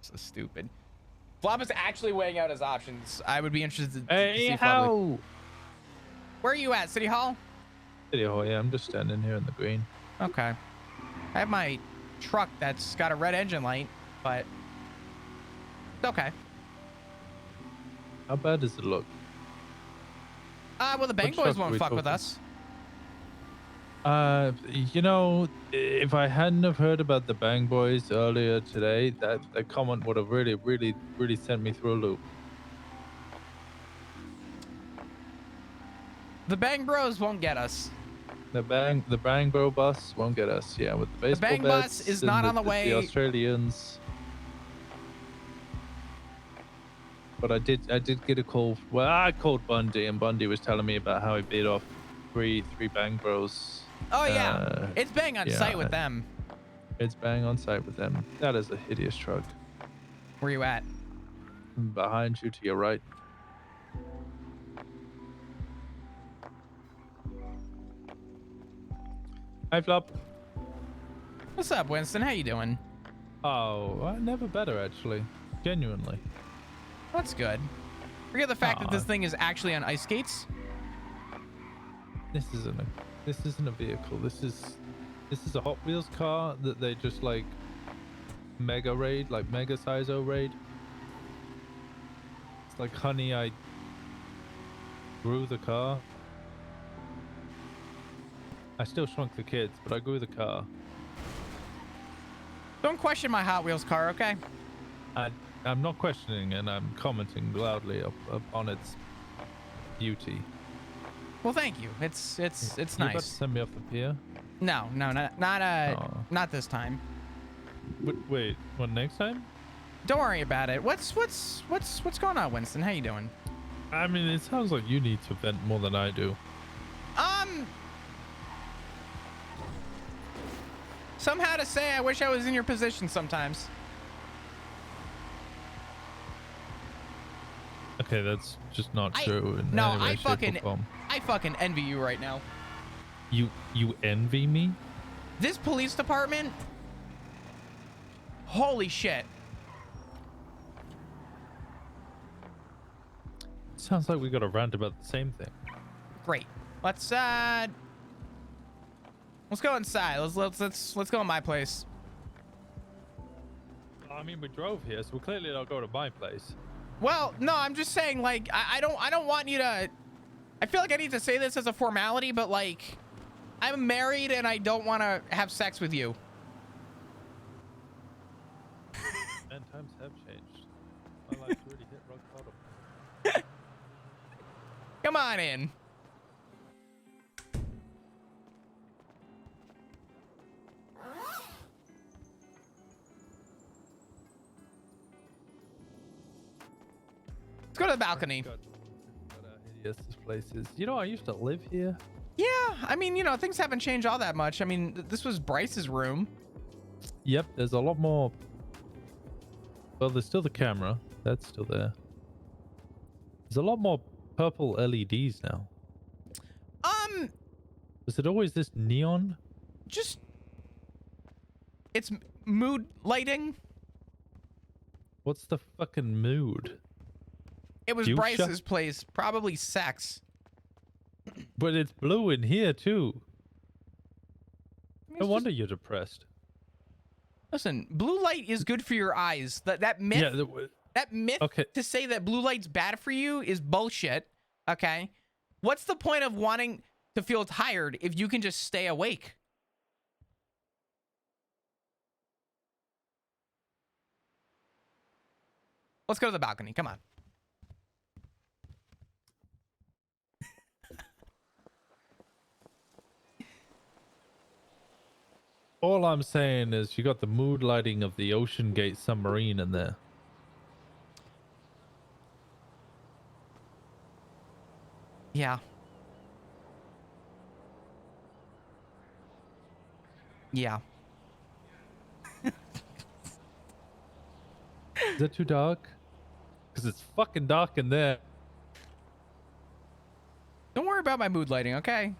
So stupid. Flop is actually weighing out his options. I would be interested to see Hey, Flop. how? Where are you at? City Hall? City Hall, yeah. I'm just standing here in the green. Okay. I have my truck that's got a red engine light, but it's okay. How bad does it look? Well, the Bang Boys won't fuck with us. You know, if I hadn't have heard about the Bang Boys earlier today, that comment would have really sent me through a loop. The Bang Bros won't get us. The Bang Bro bus won't get us. Yeah, with the baseball Bang bets bus is and not on the way. The Australians. But I did get a call. Well, I called Bundy, and Bundy was telling me about how he beat off three Bang Bros. Oh yeah, it's Bang on site with them. It's Bang on site with them. That is a hideous truck. Where you at? Behind you to your right. Hi, Flop. What's up, Winston? How you doing? Oh, never better, actually. Genuinely. That's good. Forget the fact that this thing is actually on ice skates. This isn't a vehicle. This is a Hot Wheels car that they just like mega raid, like mega sizo raid. It's like, honey, I grew the car. I still shrunk the kids, but I grew the car. Don't question my Hot Wheels car, okay? I'm not questioning, and I'm commenting loudly upon its beauty. Well, thank you. It's nice. You about to send me off the pier? No, not this time. Wait, what, next time? Don't worry about it. What's going on, Winston? How you doing? I mean, it sounds like you need to vent more than I do. Somehow to say, I wish I was in your position sometimes. Okay, that's just not true. I fucking envy you right now. You envy me? This police department? Holy shit. Sounds like we got a rant about the same thing. Great. Let's go inside. Let's go in my place. I mean, we drove here, so we're clearly not going to my place. Well, no, I'm just saying, like, I don't want you to. I feel like I need to say this as a formality, but like, I'm married and I don't want to have sex with you. And times have changed. My life's really hit rock bottom. Come on in. Let's go to the balcony. God, how hideous this place is. You know, I used to live here. Yeah, I mean, you know, things haven't changed all that much. I mean, this was Bryce's room. Yep, there's a lot more. Well, there's still the camera. That's still there. There's a lot more purple LEDs now. Was it always this neon? Just... It's mood lighting. What's the fucking mood? It was Bryce's place. Probably sex. But it's blue in here, too. No wonder you're depressed. Listen, blue light is good for your eyes. That myth, that myth to say that blue light's bad for you is bullshit. Okay, what's the point of wanting to feel tired if you can just stay awake? Let's go to the balcony. Come on. All I'm saying is you got the mood lighting of the Ocean Gate submarine in there. Yeah. Yeah. Is that too dark? Because it's fucking dark in there. Don't worry about my mood lighting, okay?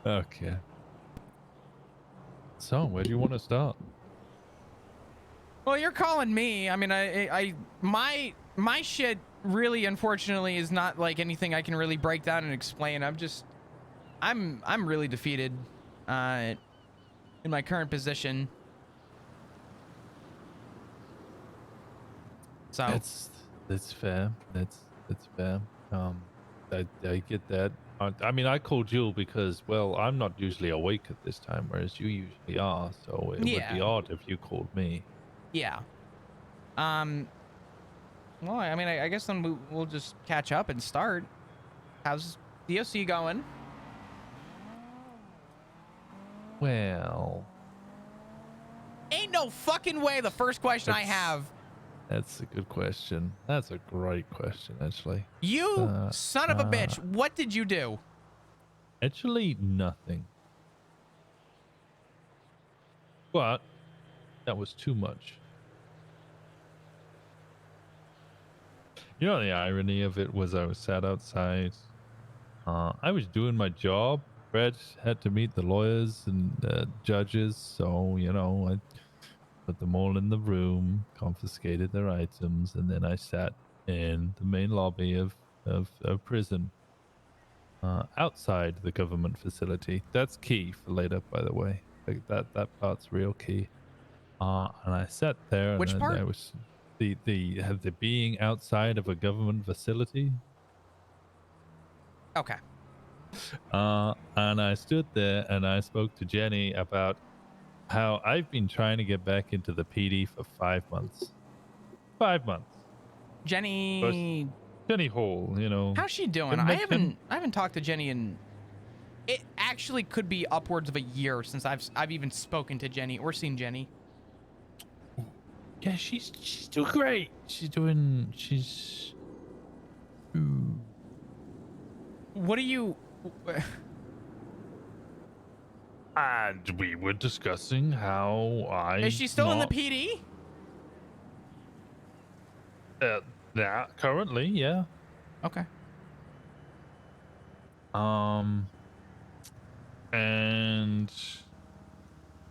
Okay. So, where do you want to start? Well, you're calling me. I mean, my shit really, unfortunately, is not like anything I can really break down and explain. I'm really defeated, in my current position. So that's fair. That's fair. I get that. I mean, I called you because, well, I'm not usually awake at this time, whereas you usually are. So it would be yeah, odd if you called me. yeah. Well, I mean, I guess then we'll just catch up and start. How's DOC going? Well, Ain't no fucking way. The first question I have. That's a good question. That's a great question, actually. You son of a bitch. What did you do? Actually, nothing. But that was too much. You know, the irony of it was I was sat outside. I was doing my job. Brett had to meet the lawyers and judges. So, you know, I put them all in the room, confiscated their items, and then I sat in the main lobby of prison. Outside the government facility. That's key for later, by the way. Like that part's real key. And I sat there, and Which then part? I was the being outside of a government facility. Okay. And I stood there, and I spoke to Jenny about how I've been trying to get back into the PD for 5 months. 5 months. Jenny. Jenny Hall, you know. How's she doing? I haven't talked to Jenny in. It actually could be upwards of a year since I've even spoken to Jenny or seen Jenny. Yeah, she's doing great. She's. What are you? And we were discussing how Is she still in the PD? Yeah, currently, yeah. Okay. And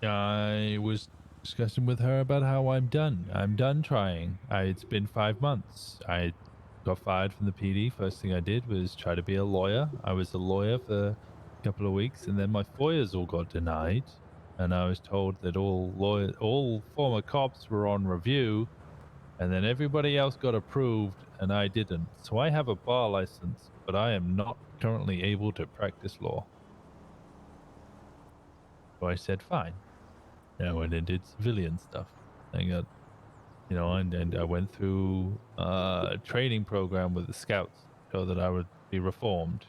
I was discussing with her about how I'm done. I'm done trying. It's been 5 months. I got fired from the PD. First thing I did was try to be a lawyer. I was a lawyer for a couple of weeks, and then my FOIAs all got denied. And I was told that all former cops were on review, and then everybody else got approved, and I didn't. So I have a bar license, but I am not currently able to practice law. So I said, fine. I went and did civilian stuff. I got, you know, and I went through a training program with the scouts so that I would be reformed.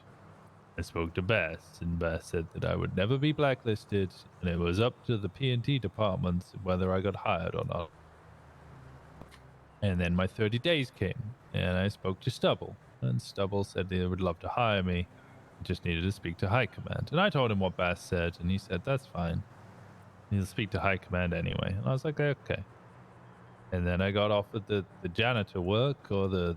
I spoke to Bass, and Bass said that I would never be blacklisted, and it was up to the P&T departments whether I got hired or not. And then my 30 days came, and I spoke to Stubble, and Stubble said they would love to hire me. I just needed to speak to High Command. And I told him what Bass said, and he said, that's fine. He'll speak to High Command anyway. And I was like, okay. And then I got offered the janitor work, or the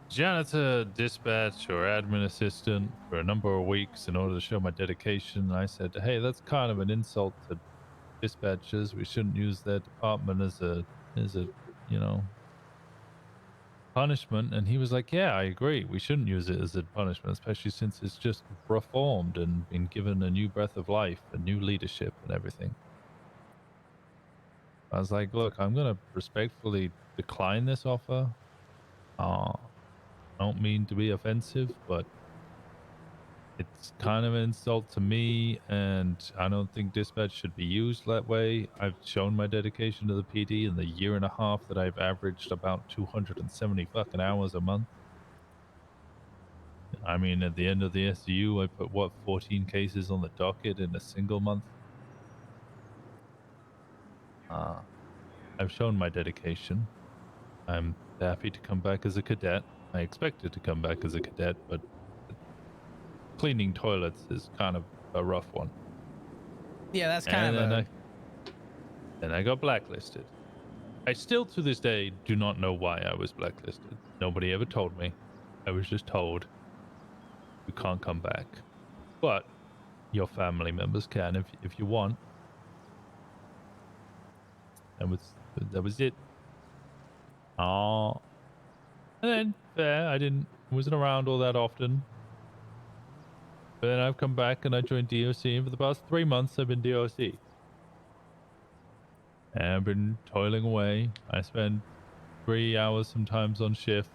janitor, dispatch, or admin assistant for a number of weeks in order to show my dedication. I said, hey, that's kind of an insult to dispatchers. We shouldn't use their department as a you know, punishment. And he was like, yeah, I agree. We shouldn't use it as a punishment, especially since it's just reformed and been given a new breath of life and new leadership and everything. I was like, look, I'm going to respectfully decline this offer. I don't mean to be offensive, but it's kind of an insult to me, and I don't think dispatch should be used that way. I've shown my dedication to the PD in the year and a half that I've averaged about 270 fucking hours a month. I mean, at the end of the SU, I put, 14 cases on the docket in a single month? I've shown my dedication. I'm happy to come back as a cadet. I expected to come back as a cadet, but cleaning toilets is kind of a rough one. Yeah, that's kind of Then I got blacklisted. I still to this day do not know why I was blacklisted. Nobody ever told me. I was just told you can't come back. But Your family members can if you want. That was it. Oh, and then fair. I wasn't around all that often. But then I've come back and I joined DOC, and for the past 3 months I've been DOC. And I've been toiling away. I spend 3 hours sometimes on shift.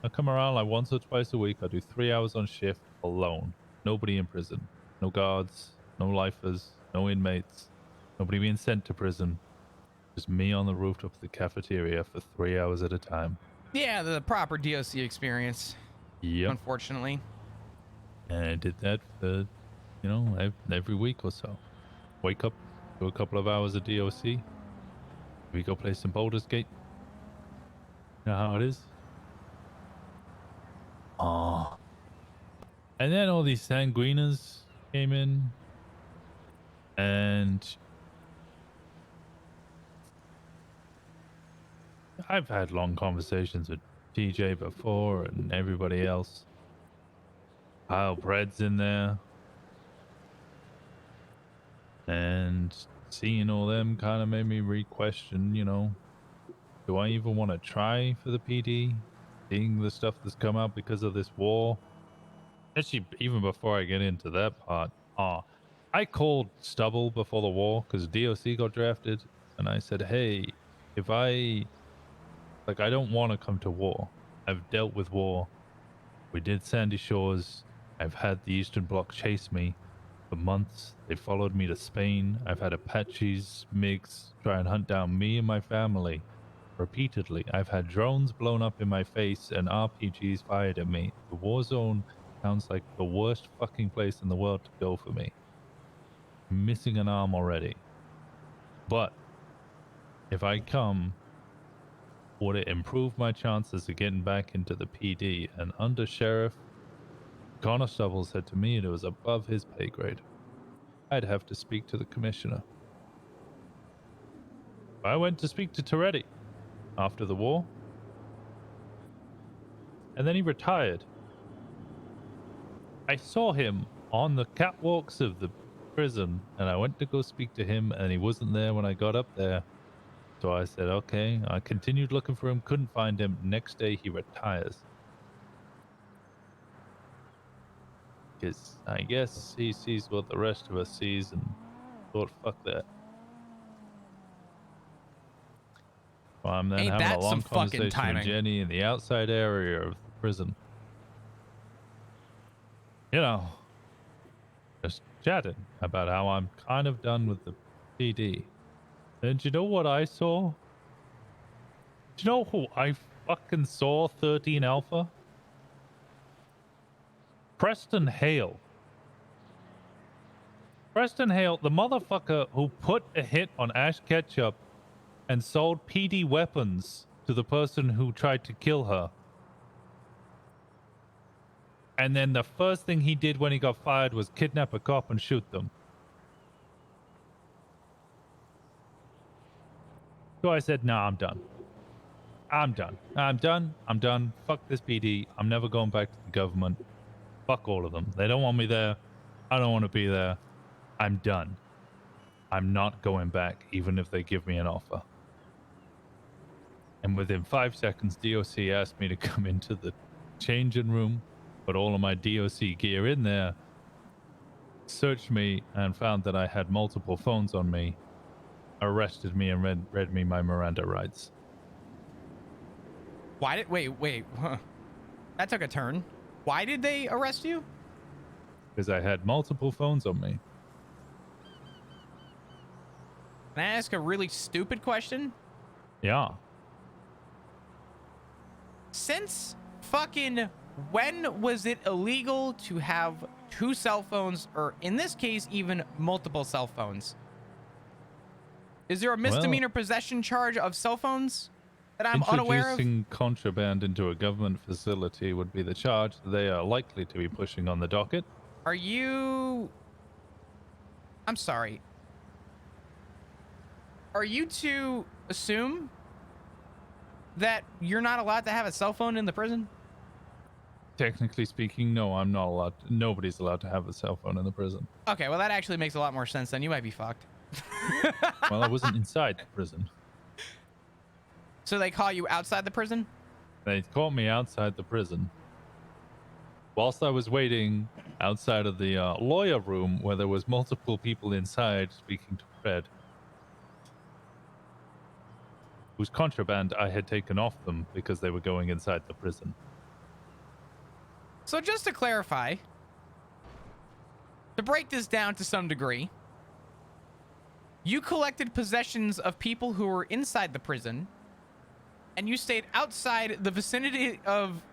I come around like once or twice a week. I do 3 hours on shift alone. Nobody in prison. No guards, no lifers, no inmates. Nobody being sent to prison. Just me on the rooftop of the cafeteria for 3 hours at a time. Yeah, the proper DOC experience. Yep. Unfortunately. And I did that for, every week or so. Wake up, do a couple of hours of DOC. We go play some Baldur's Gate. You know how it is? Oh. And then all these sanguinas came in. And I've had long conversations with TJ before and everybody else. Kyle Bread's in there. And seeing all them kind of made me re-question, do I even want to try for the PD? Seeing the stuff that's come out because of this war. Actually, even before I get into that part, I called Stubble before the war because DOC got drafted. And I said, hey, if I don't want to come to war. I've dealt with war. We did Sandy Shores. I've had the Eastern Bloc chase me for months. They followed me to Spain. I've had Apaches, MiGs try and hunt down me and my family repeatedly. I've had drones blown up in my face and RPGs fired at me. The war zone sounds like the worst fucking place in the world to go for me. I'm missing an arm already. But if I come, would it improve my chances of getting back into the PD? And under Sheriff Connor Stubble said to me it was above his pay grade. I'd have to speak to the commissioner. I went to speak to Toretti after the war. And then he retired. I saw him on the catwalks of the prison, and I went to go speak to him, and he wasn't there when I got up there. So I said, okay. I continued looking for him, couldn't find him. Next day, he retires. Because I guess he sees what the rest of us sees and thought, fuck that. Well, I'm then Ain't having a that some long fucking conversation timing? with Jenny in the outside area of the prison. Just chatting about how I'm kind of done with the PD. And do you know what I saw? Do you know who I fucking saw 13 Alpha? Preston Hale. Preston Hale, the motherfucker who put a hit on Ash Ketchup and sold PD weapons to the person who tried to kill her. And then the first thing he did when he got fired was kidnap a cop and shoot them. So I said, nah, I'm done. I'm done. Fuck this PD. I'm never going back to the government. Fuck all of them. They don't want me there. I don't want to be there. I'm done. I'm not going back, even if they give me an offer. And within 5 seconds, DOC asked me to come into the changing room, put all of my DOC gear in there, searched me, and found that I had multiple phones on me, arrested me, and read me my Miranda rights. Why did... Wait. Huh. That took a turn. Why did they arrest you? Because I had multiple phones on me. Can I ask a really stupid question? Yeah. Since fucking when was it illegal to have 2 cell phones, or in this case, even multiple cell phones? Is there a misdemeanor possession charge of cell phones that I'm unaware of? Introducing contraband into a government facility would be the charge they are likely to be pushing on the docket. Are you... I'm sorry. Are you to assume that you're not allowed to have a cell phone in the prison? Technically speaking, no, I'm not allowed. Nobody's allowed to have a cell phone in the prison. Okay, well that actually makes a lot more sense then. You might be fucked. Well, I wasn't inside the prison. So they call you outside the prison? They caught me outside the prison. Whilst I was waiting outside of the lawyer room where there was multiple people inside speaking to Fred, whose contraband I had taken off them because they were going inside the prison. So just to clarify, to break this down to some degree, you collected possessions of people who were inside the prison, and you stayed outside the vicinity of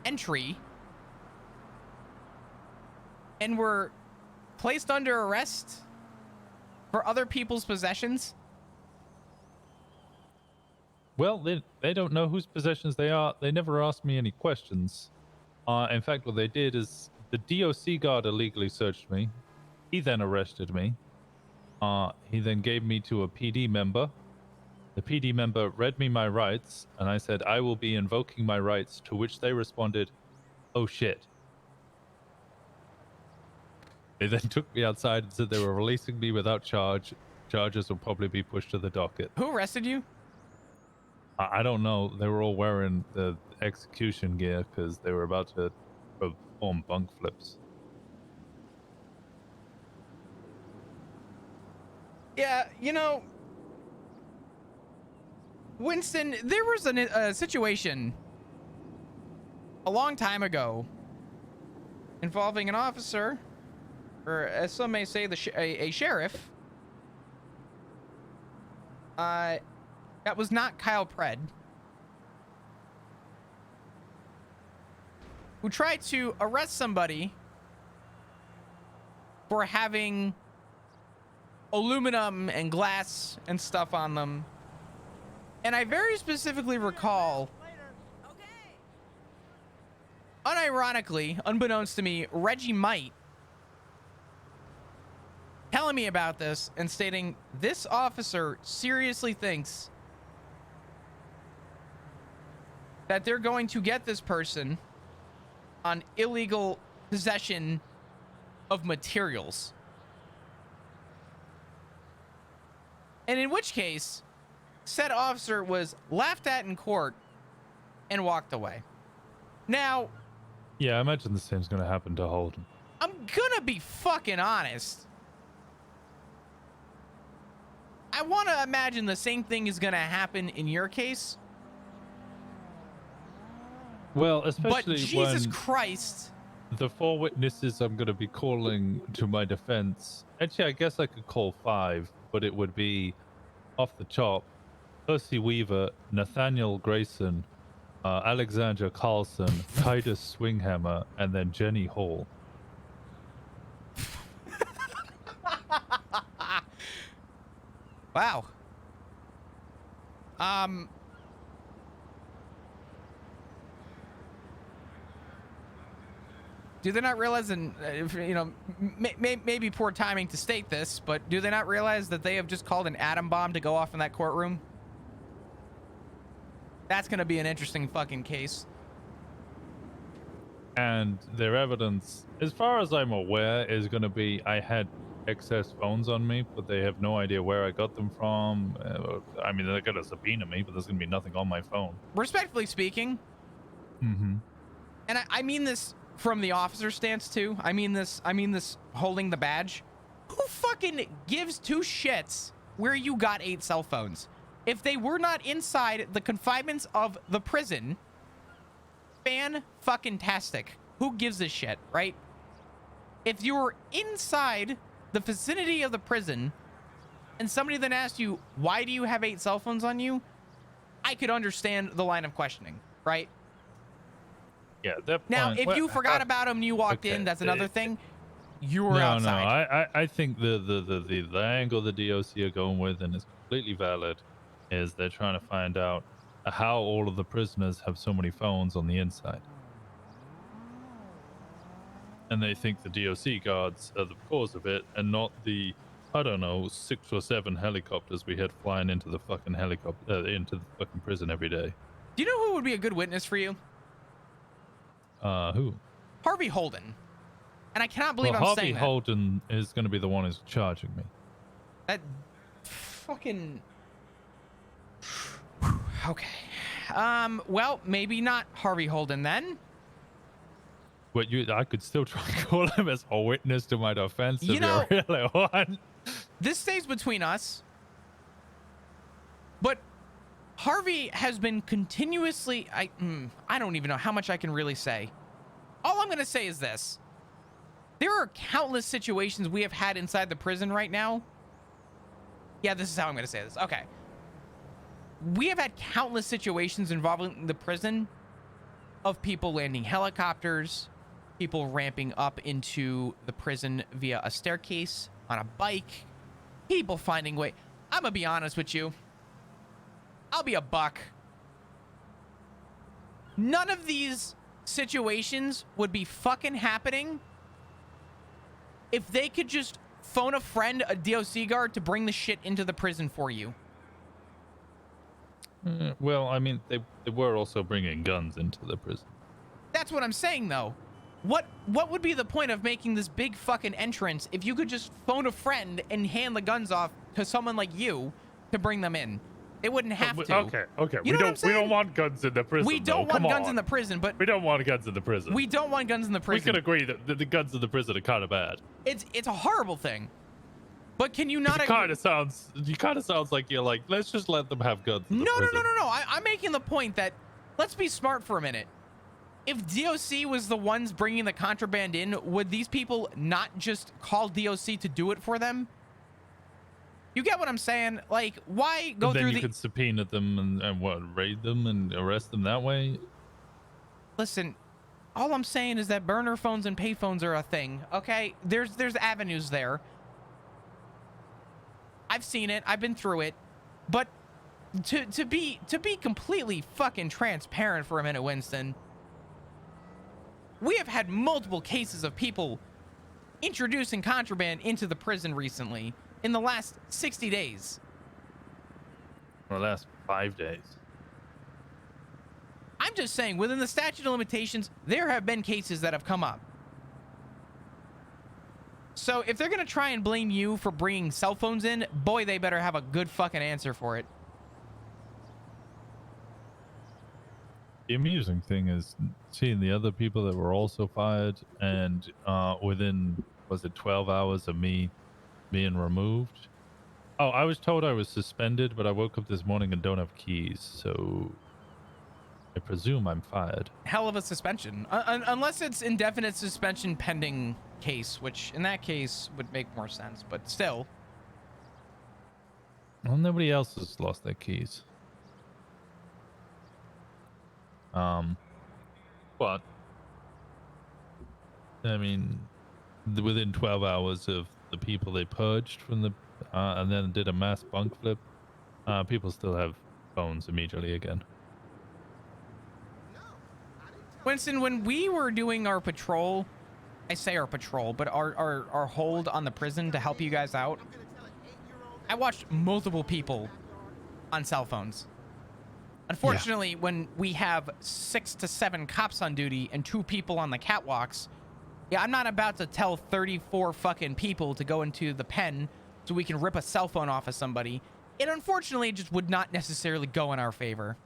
entry and were placed under arrest for other people's possessions? Well, they don't know whose possessions they are. They never asked me any questions. In fact, what they did is the DOC guard illegally searched me. He then arrested me. He then gave me to a PD member. The PD member read me my rights, and I said, I will be invoking my rights, to which they responded, oh shit. They then took me outside and said they were releasing me without charge. Charges will probably be pushed to the docket. Who arrested you? I don't know. They were all wearing the execution gear because they were about to perform bunk flips. Yeah, you know, Winston, there was a situation a long time ago involving an officer, or as some may say, a sheriff. That was not Kyle Pred, who tried to arrest somebody for having aluminum and glass and stuff on them. And I very specifically recall, unironically, unbeknownst to me, Reggie Might telling me about this and stating this officer seriously thinks that they're going to get this person on illegal possession of materials. And in which case, said officer was laughed at in court and walked away. Now, yeah, I imagine the same's going to happen to Holden. I'm gonna be fucking honest. I want to imagine the same thing is gonna happen in your case. Well, especially but Jesus when Christ, the 4 witnesses I'm going to be calling to my defense. Actually, I guess I could call 5, but it would be off the top: Percy Weaver, Nathaniel Grayson, Alexandra Carlson, Titus Swinghammer, and then Jenny Hall. wow. Do they not realize, and you know, maybe poor timing to state this, but do they not realize that they have just called an atom bomb to go off in that courtroom? That's going to be an interesting fucking case. And their evidence, as far as I'm aware, is going to be I had excess phones on me, but they have no idea where I got them from. I mean, they're going to subpoena me, but there's going to be nothing on my phone. Respectfully speaking, and I mean this from the officer's stance too. I mean this holding the badge. Who fucking gives two shits where you got 8 cell phones? If they were not inside the confinements of the prison, fan-fucking-tastic. Who gives a shit, right? If you were inside the vicinity of the prison and somebody then asked you, why do you have 8 cell phones on you? I could understand the line of questioning, right? Yeah, that now, point, if you forgot about them and you walked in, that's another thing. You were outside. No, I think the angle the DOC are going with, and it's completely valid, is they're trying to find out how all of the prisoners have so many phones on the inside. And they think the DOC guards are the cause of it, and not the, I don't know, 6 or 7 helicopters we had flying into the fucking into the fucking prison every day. Do you know who would be a good witness for you? Who? Harvey Holden. And I cannot believe I'm saying that. Harvey Holden is going to be the one who's charging me. That fucking... Okay. Well, maybe not Harvey Holden then. But I could still try and call him as a witness to my defense if you know, you really want. This stays between us. But Harvey has been continuously... I don't even know how much I can really say. All I'm going to say is this. There are countless situations we have had inside the prison right now. Yeah, this is how I'm going to say this. Okay. We have had countless situations involving the prison of people landing helicopters, people ramping up into the prison via a staircase, on a bike, people finding way. I'm going to be honest with you. I'll be a buck. None of these situations would be fucking happening if they could just phone a friend, a DOC guard, to bring the shit into the prison for you. Well, I mean, they were also bringing guns into the prison. That's what I'm saying, though. What would be the point of making this big fucking entrance if you could just phone a friend and hand the guns off to someone like you to bring them in? They wouldn't have to. Okay. You know what I'm saying? We don't want guns in the prison. We don't want guns in the prison, but we don't want guns in the prison. We don't want guns in the prison. We can agree that the guns in the prison are kind of bad. It's a horrible thing. But can you not? It kind of sounds like you're like, let's just let them have guns in the prison. No. I'm making the point that let's be smart for a minute. If DOC was the ones bringing the contraband in, would these people not just call DOC to do it for them? You get what I'm saying? Like, why go through the... Then you could subpoena them and what, raid them and arrest them that way? Listen, all I'm saying is that burner phones and payphones are a thing, okay? There's avenues there. I've seen it. I've been through it. But to be completely fucking transparent for a minute, Winston, we have had multiple cases of people introducing contraband into the prison recently in the last 60 days. The last 5 days. I'm just saying, within the statute of limitations, there have been cases that have come up. So if they're going to try and blame you for bringing cell phones in, boy, they better have a good fucking answer for it. The amusing thing is seeing the other people that were also fired, and within, was it 12 hours of me being removed? Oh, I was told I was suspended, but I woke up this morning and don't have keys, so I presume I'm fired. Hell of a suspension. Unless it's indefinite suspension pending case, which in that case would make more sense, but still. Well, nobody else has lost their keys. But I mean, within 12 hours of the people they purged from the and then did a mass bunk flip, people still have phones immediately again. Winston, when we were doing our patrol, I say our patrol, but our hold on the prison to help you guys out, I watched multiple people on cell phones. Unfortunately, when we have 6 to 7 cops on duty and 2 people on the catwalks, yeah, I'm not about to tell 34 fucking people to go into the pen so we can rip a cell phone off of somebody. It unfortunately just would not necessarily go in our favor.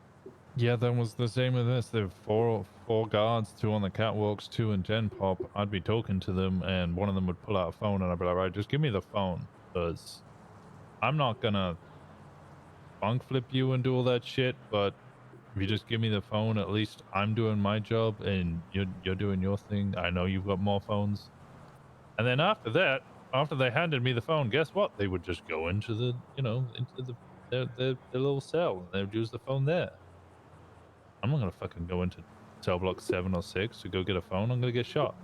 Yeah, that was the same with this. There were four guards, 2 on the catwalks, 2 in Gen Pop. I'd be talking to them, and one of them would pull out a phone, and I'd be like, right, just give me the phone, because I'm not gonna bunk flip you and do all that shit, but if you just give me the phone, at least I'm doing my job, and you're doing your thing. I know you've got more phones. And then after that, after they handed me the phone, guess what? They would just go into the, their little cell, and they would use the phone there. I'm not gonna fucking go into cell block 7 or 6 to go get a phone. I'm gonna get shot.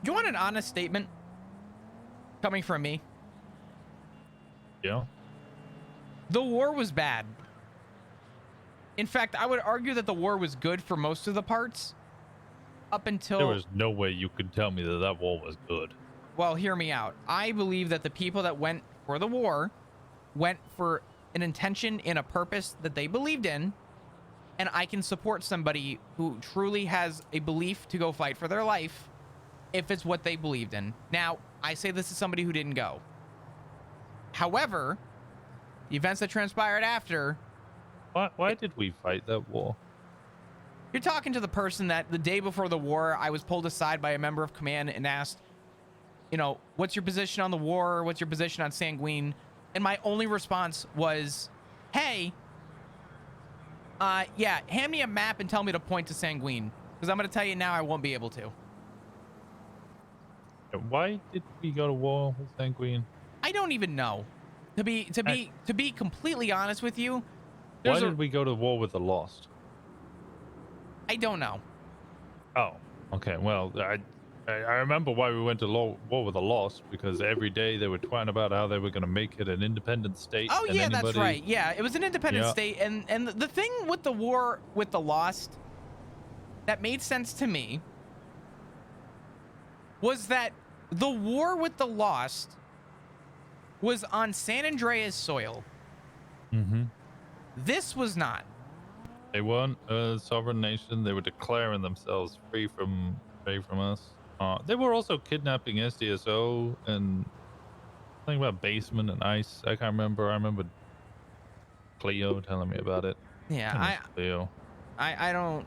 Do you want an honest statement coming from me? Yeah. The war was bad. In fact, I would argue that the war was good for most of the parts. Up until... There was no way you could tell me that that war was good. Well, hear me out. I believe that the people that went for the war went for an intention and a purpose that they believed in. and I can support somebody who truly has a belief to go fight for their life if it's what they believed in. Now, I say this is somebody who didn't go. However, the events that transpired after... Why did we fight that war? You're talking to the person that the day before the war, I was pulled aside by a member of command and asked, you know, what's your position on the war? What's your position on Sanguine? And my only response was, hey, yeah, hand me a map and tell me to point to Sanguine. Because I'm going to tell you now I won't be able to. Why did we go to war with Sanguine? I don't even know. To be completely honest with you, why did we go to war with the Lost? I don't know. Oh, okay. Well, I remember why we went to war with the Lost, because every day they were twitting about how they were going to make it an independent state. Oh yeah, that's right. Yeah, it was an independent state, and the thing with the war with the Lost that made sense to me was that the war with the Lost was on San Andreas soil. Mm-hmm. This was not. They weren't a sovereign nation. They were declaring themselves free from us. They were also kidnapping SDSO and something about basement and ice. I can't remember. I remember Cleo telling me about it. Yeah, Cleo. I don't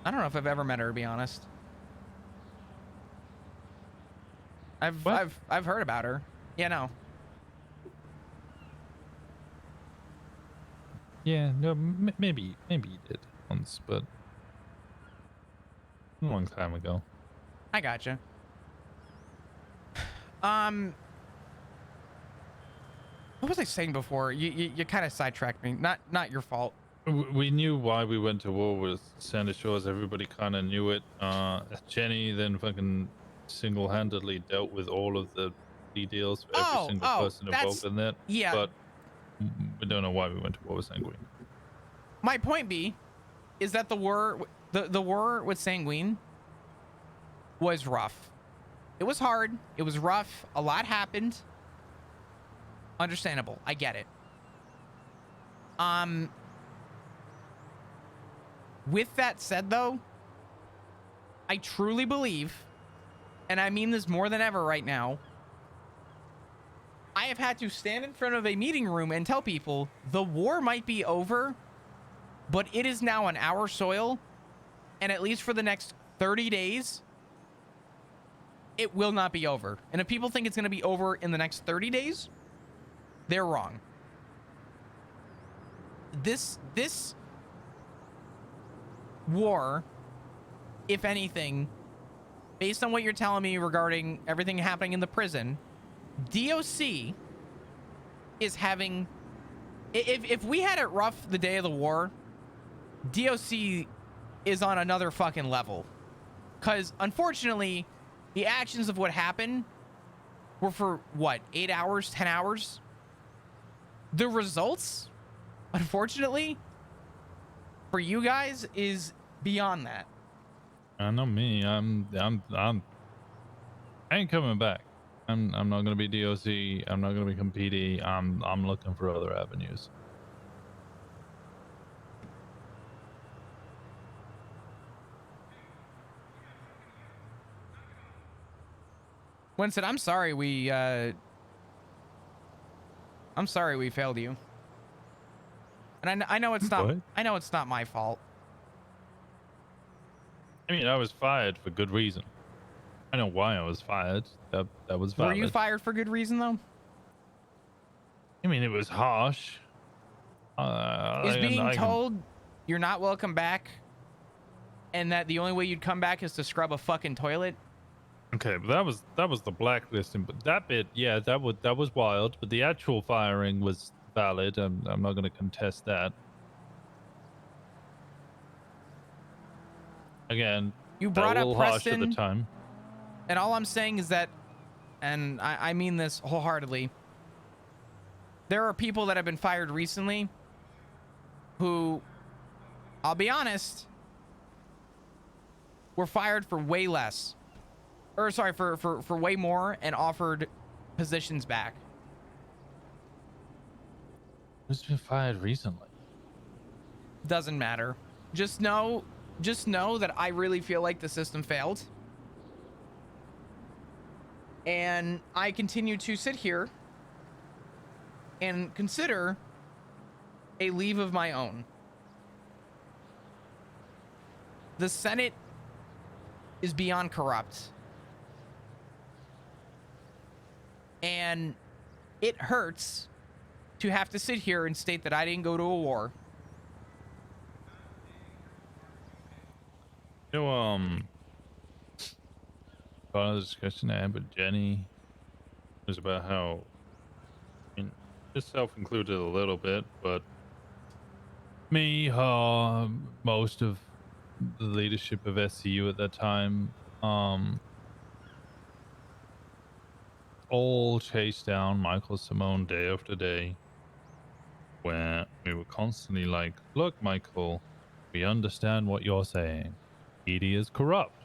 know if I've ever met her, to be honest. I've heard about her. Yeah, no. Yeah, no, maybe you did once, but a long time ago. I gotcha. What was I saying before? You kind of sidetracked me. Not your fault. We knew why we went to war with Santa Shores. Everybody kind of knew it. Jenny then fucking single-handedly dealt with all of the deals for every single person involved in that. Yeah. But we don't know why we went to war with Sanguine. My point is that the war with Sanguine was rough. It was hard. It was rough. A lot happened. Understandable. I get it. With that said, though, I truly believe, and I mean this more than ever right now, I have had to stand in front of a meeting room and tell people the war might be over, but it is now on our soil, and at least for the next 30 days, it will not be over. And if people think it's going to be over in the next 30 days, they're wrong. This war, if anything, based on what you're telling me regarding everything happening in the prison, DOC is having... If we had it rough the day of the war, DOC is on another fucking level. Because, unfortunately, the actions of what happened were for, what, 8 hours, 10 hours? The results, unfortunately, for you guys is beyond that. I know me. I ain't coming back. I'm not gonna be DOC. I'm not gonna become PD. I'm looking for other avenues. Winston, I'm sorry we failed you. And I know it's not. What? I know it's not my fault. I mean, I was fired for good reason. I know why I was fired. That was valid. Were you fired for good reason, though? I mean, it was harsh. Is being told you're not welcome back, and that the only way you'd come back is to scrub a fucking toilet? Okay, but that was the blacklisting. But that bit, yeah, that was wild. But the actual firing was valid. I'm not going to contest that. Again, you brought up Preston harsh at the time. And all I'm saying is that, and I mean this wholeheartedly, there are people that have been fired recently who, I'll be honest, were fired for way less. Or sorry, for way more and offered positions back. Who's been fired recently? Doesn't matter. Just know that I really feel like the system failed. And I continue to sit here and consider a leave of my own. The Senate is beyond corrupt. And it hurts to have to sit here and state that I didn't go to a war. You know, part of the discussion I had with Jenny was about how, I mean, just self-included a little bit, but me, most of the leadership of SCU at that time, all chased down Michael Simone day after day, where we were constantly like, look, Michael, we understand what you're saying. PD is corrupt.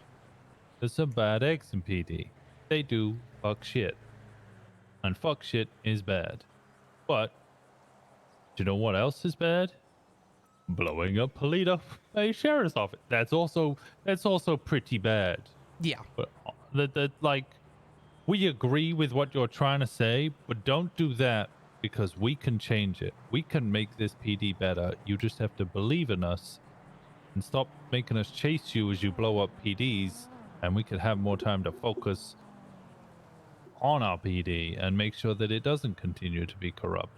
There's some bad eggs in PD. They do fuck shit. And fuck shit is bad. But, do you know what else is bad? Blowing up Polito Bay Sheriff's Office. That's also pretty bad. Yeah. But like, we agree with what you're trying to say, but don't do that because we can change it. We can make this PD better. You just have to believe in us and stop making us chase you as you blow up PDs, and we could have more time to focus on our PD and make sure that it doesn't continue to be corrupt.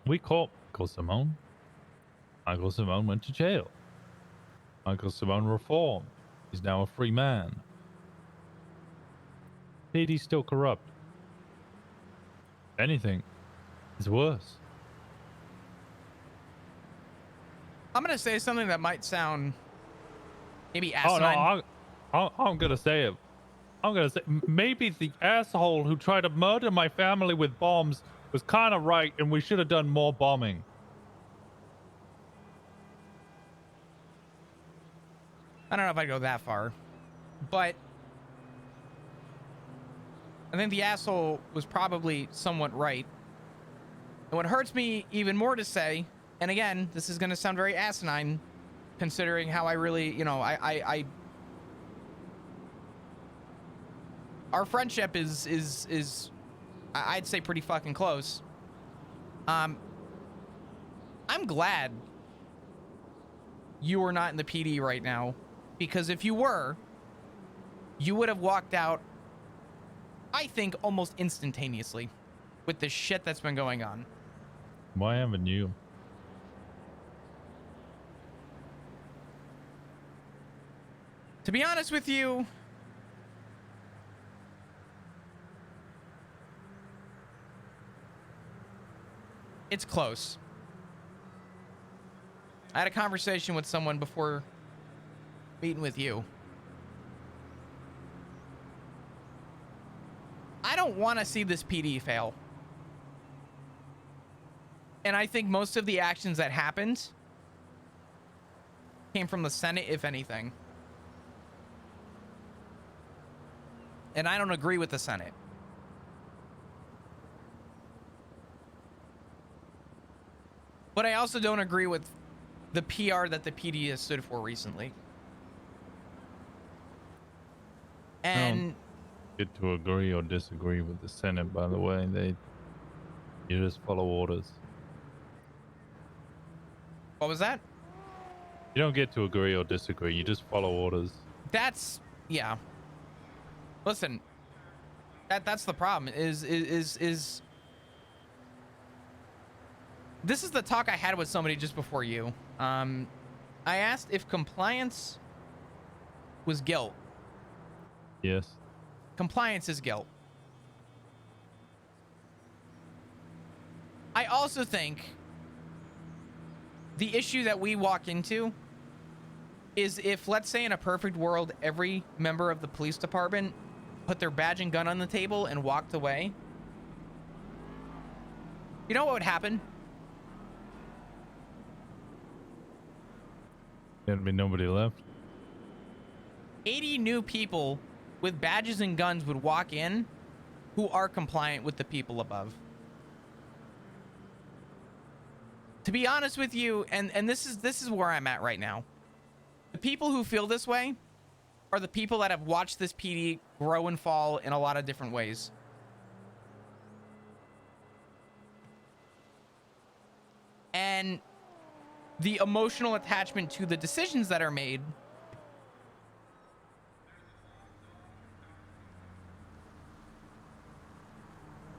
We caught Michael Simone. Michael Simone went to jail. Michael Simone reformed. He's now a free man. PD's still corrupt. If anything, it's worse. I'm going to say something that might sound maybe asinine. Oh, no, I'm going to say it. I'm going to say maybe the asshole who tried to murder my family with bombs was kind of right, and we should have done more bombing. I don't know if I'd go that far, but I think the asshole was probably somewhat right. And what hurts me even more to say, and again, this is going to sound very asinine, considering how I really, you know, our friendship is I'd say pretty fucking close. I'm glad you are not in the PD right now, because if you were, you would have walked out, I think, almost instantaneously with the shit that's been going on. Why haven't you? To be honest with you, it's close. I had a conversation with someone before meeting with you. I don't want to see this PD fail. And I think most of the actions that happened came from the Senate, if anything. And I don't agree with the Senate. But I also don't agree with the PR that the PD has stood for recently. And get to agree or disagree with the Senate, by the way. You just follow orders. What was that? You don't get to agree or disagree. You just follow orders. That's, yeah. Listen, that's the problem. Is this is the talk I had with somebody just before you. I asked if compliance was guilt. Yes. Compliance is guilt. I also think the issue that we walk into is if, let's say in a perfect world, every member of the police department put their badge and gun on the table and walked away. You know what would happen? There'd be nobody left. 80 new people with badges and guns would walk in who are compliant with the people above. to be honest with you, and this is where I'm at right now. The people who feel this way are the people that have watched this PD grow and fall in a lot of different ways. And the emotional attachment to the decisions that are made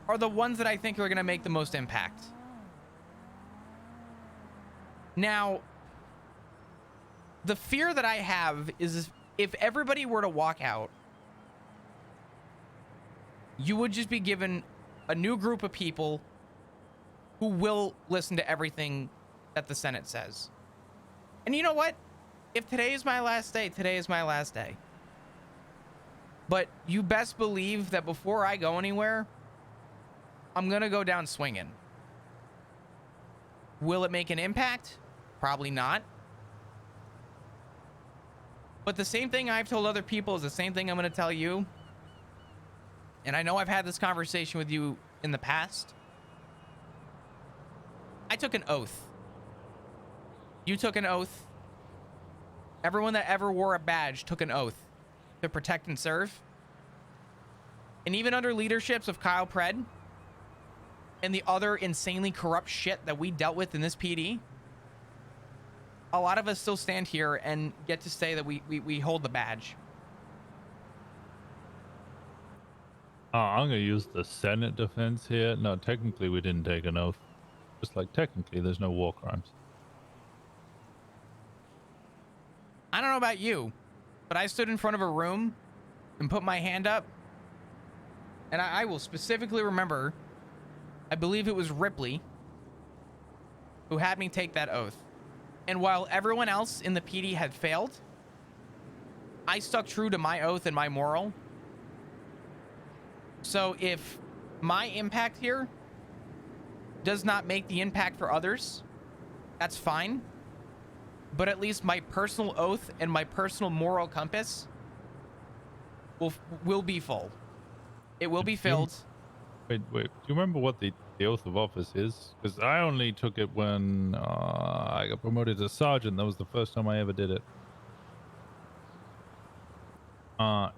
are the ones that I think are going to make the most impact. Now, the fear that I have is if everybody were to walk out, you would just be given a new group of people who will listen to everything that the Senate says. And you know what? If today is my last day, today is my last day. But you best believe that before I go anywhere, I'm going to go down swinging. Will it make an impact? Probably not. But the same thing I've told other people is the same thing I'm going to tell you. And I know I've had this conversation with you in the past. I took an oath. You took an oath. Everyone that ever wore a badge took an oath to protect and serve. And even under leaderships of Kyle Pred and the other insanely corrupt shit that we dealt with in this PD, a lot of us still stand here and get to say that we hold the badge. I'm going to use the Senate defense here. No, technically we didn't take an oath. Just like technically there's no war crimes. I don't know about you, but I stood in front of a room and put my hand up. And I will specifically remember, I believe it was Ripley who had me take that oath. And while everyone else in the PD had failed, I stuck true to my oath and my moral. So if my impact here does not make the impact for others, that's fine. But at least my personal oath and my personal moral compass will be full. It will be filled. Wait. Do you remember what the oath of office is? Because I only took it when I got promoted to sergeant. That was the first time I ever did it.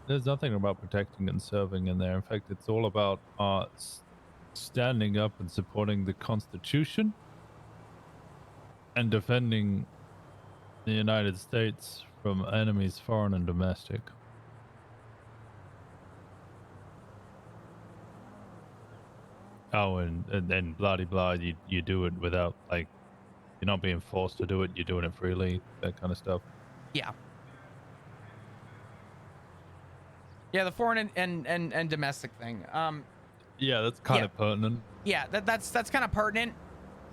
There's nothing about protecting and serving in there. In fact, it's all about standing up and supporting the Constitution and defending the United States from enemies, foreign and domestic. Oh, and blah-de-blah, you do it without, like, you're not being forced to do it, you're doing it freely, that kind of stuff. Yeah. Yeah, the foreign and domestic thing. Yeah, that's kind of pertinent. Yeah, that's kind of pertinent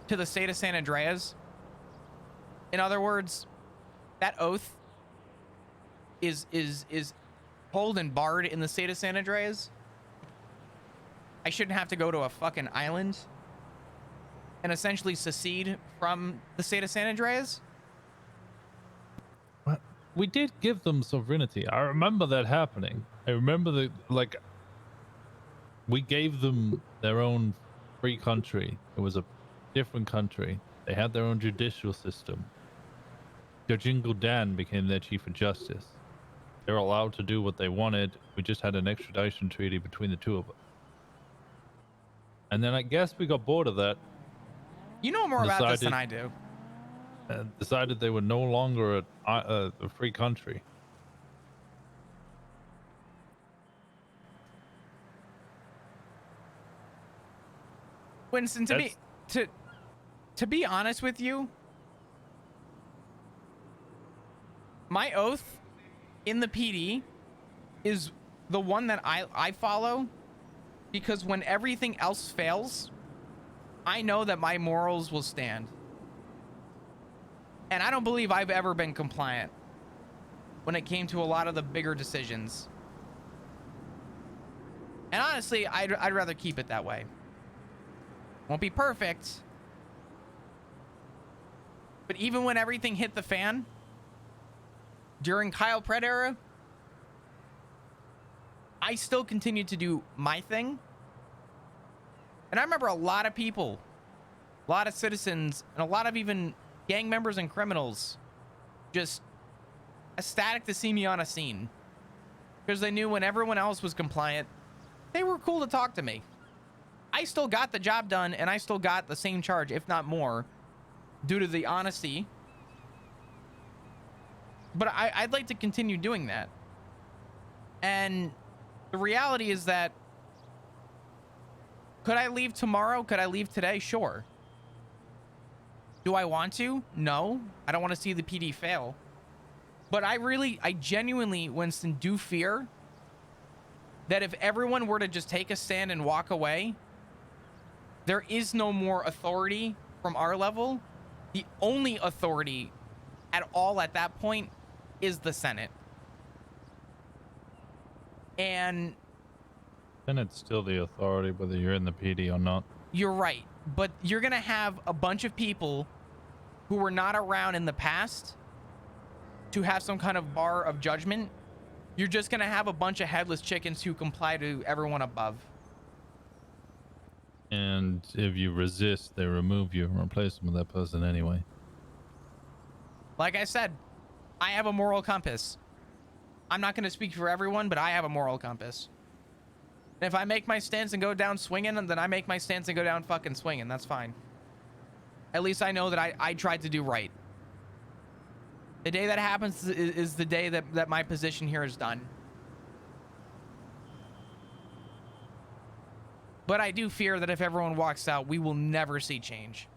to the state of San Andreas. In other words, that oath is hold and barred in the state of San Andreas. I shouldn't have to go to a fucking island and essentially secede from the state of San Andreas. What? We did give them sovereignty. I remember that happening. I remember we gave them their own free country. It was a different country. They had their own judicial system. Judge Dan became their chief of justice. They were allowed to do what they wanted. We just had an extradition treaty between the two of us. And then I guess we got bored of that. You know more about this than I do. And decided they were no longer a free country. Winston, to be honest with you, my oath in the PD is the one that I follow, because when everything else fails, I know that my morals will stand. And I don't believe I've ever been compliant when it came to a lot of the bigger decisions. And honestly, I'd rather keep it that way. Won't be perfect. But even when everything hit the fan, during Kyle Pred era, I still continued to do my thing. And I remember a lot of people A lot of citizens and a lot of even gang members and criminals just ecstatic to see me on a scene because they knew when everyone else was compliant, they were cool to talk to me. I still got the job done and I still got the same charge, if not more, due to the honesty. But I'd like to continue doing that. And the reality is that, could I leave tomorrow? Could I leave today? Sure. Do I want to? No. I don't want to see the PD fail. But I genuinely, Winston, do fear that if everyone were to just take a stand and walk away, there is no more authority from our level. The only authority at all at that point is the Senate. And Senate's still the authority, whether you're in the PD or not. You're right. But you're going to have a bunch of people who were not around in the past to have some kind of bar of judgment. You're just going to have a bunch of headless chickens who comply to everyone above. And if you resist, they remove you and replace them with that person anyway. Like I said, I have a moral compass. I'm not going to speak for everyone, but I have a moral compass. And if I make my stance and go down swinging, then I make my stance and go down fucking swinging. That's fine. At least I know that I tried to do right. The day that happens is the day that my position here is done. But I do fear that if everyone walks out, we will never see change.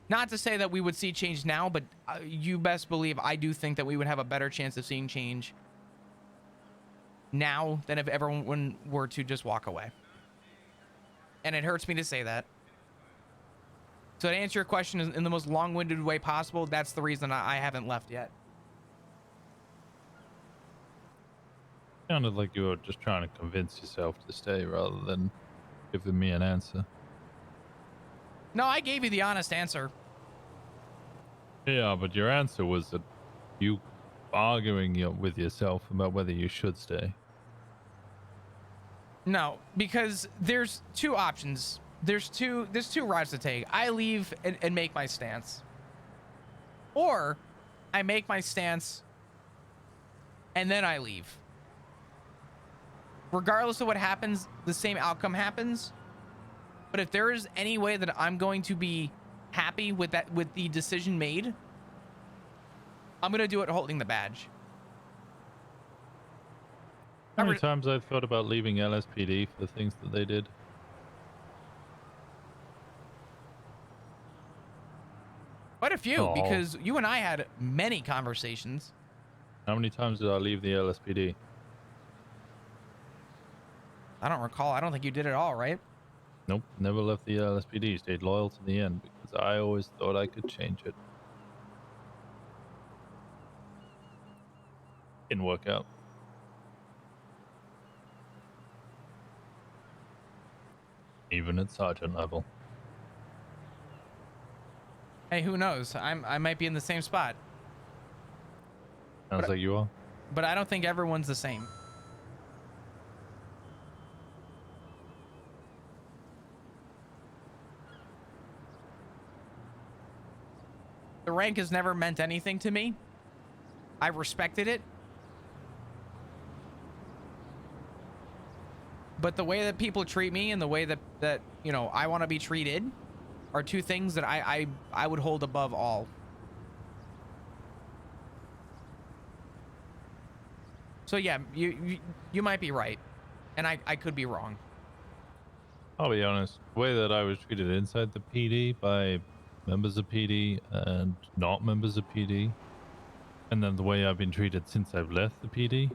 Not to say that we would see change now, but you best believe I do think that we would have a better chance of seeing change now than if everyone were to just walk away. And it hurts me to say that. So to answer your question in the most long-winded way possible, that's the reason I haven't left yet. Sounded like you were just trying to convince yourself to stay rather than giving me an answer. No, I gave you the honest answer. Yeah, but your answer was that you arguing with yourself about whether you should stay. No, because there's two options. There's two routes to take. I leave and make my stance. Or I make my stance and then I leave. Regardless of what happens, the same outcome happens. But if there is any way that I'm going to be happy with the decision made, I'm going to do it holding the badge. How many times I've thought about leaving LSPD for the things that they did? Quite a few, because you and I had many conversations. How many times did I leave the LSPD? I don't recall. I don't think you did it all, right? Nope, never left the LSPD. Stayed loyal to the end because I always thought I could change it. Didn't work out. Even at sergeant level. Hey, who knows? I might be in the same spot. Sounds like you are. But I don't think everyone's the same. The rank has never meant anything to me. I respected it. But the way that people treat me and the way that you know, I want to be treated are two things that I would hold above all. So yeah, you might be right, and I could be wrong. I'll be honest. The way that I was treated inside the PD by members of PD and not members of PD, and then the way I've been treated since I've left the PD,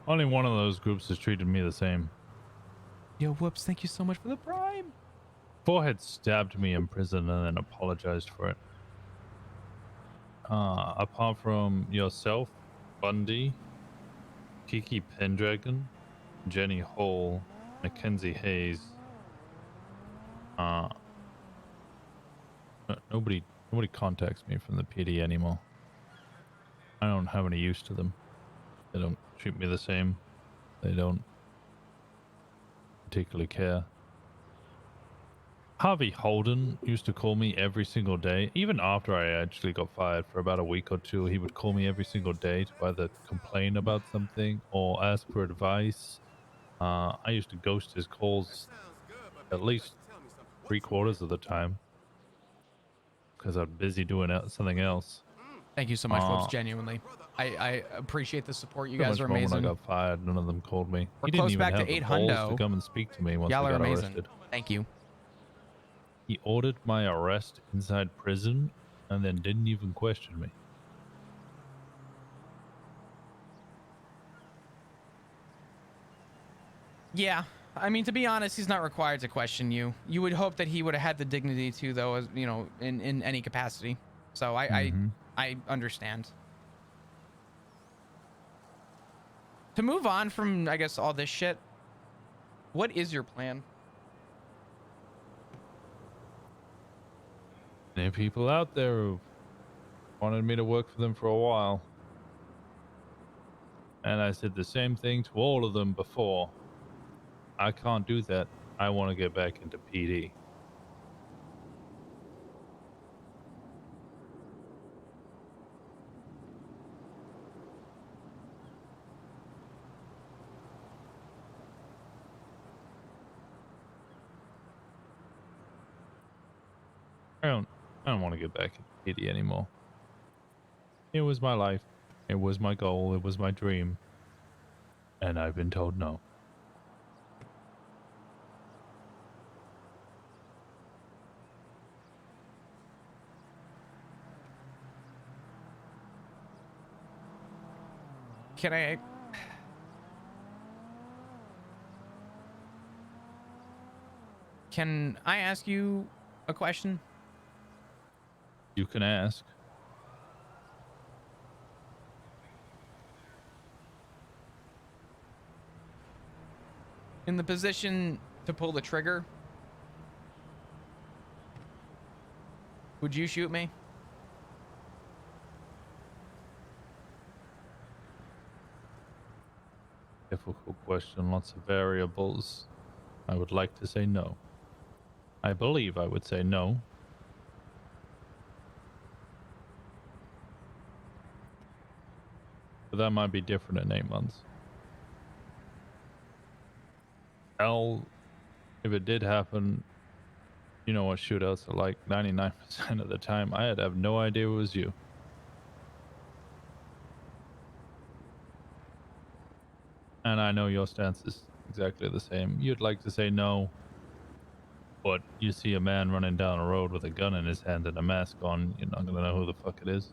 only one of those groups has treated me the same. Yo, whoops! Thank you so much for the prime. Forehead stabbed me in prison and then apologized for it. Apart from yourself, Bundy, Kiki Pendragon, Jenny Hall, Mackenzie Hayes, nobody contacts me from the PD anymore. I don't have any use to them. They don't treat me the same. They don't particularly care. Harvey Holden used to call me every single day. Even after I actually got fired for about a week or two, he would call me every single day to either complain about something or ask for advice. I used to ghost his calls at least 3/4 of the time because I'm busy doing something else. Thank you so much, folks. Genuinely, I appreciate the support. You Pretty guys much are the moment I amazing. got fired, none of them called me. We're He didn't close even back have to the 8 balls to hundo. come and speak to me once I Y'all are got amazing. arrested. Thank you. He ordered my arrest inside prison and then didn't even question me. Yeah, I mean, to be honest, he's not required to question you. You would hope that he would have had the dignity to, though, as you know, in any capacity. So I understand. To move on from, I guess, all this shit, what is your plan? There are people out there who wanted me to work for them for a while. And I said the same thing to all of them before. I can't do that. I want to get back into PD. I don't want to get back into PD anymore. It was my life. It was my goal. It was my dream. And I've been told no. Can I ask you a question? You can ask. In the position to pull the trigger, would you shoot me? Difficult question. Lots of variables. I would like to say no. I believe I would say no. But that might be different in 8 months. If it did happen, you know what shootouts are like 99% of the time. I'd have no idea it was you. And I know your stance is exactly the same. You'd like to say no, but you see a man running down a road with a gun in his hand and a mask on, you're not gonna know who the fuck it is.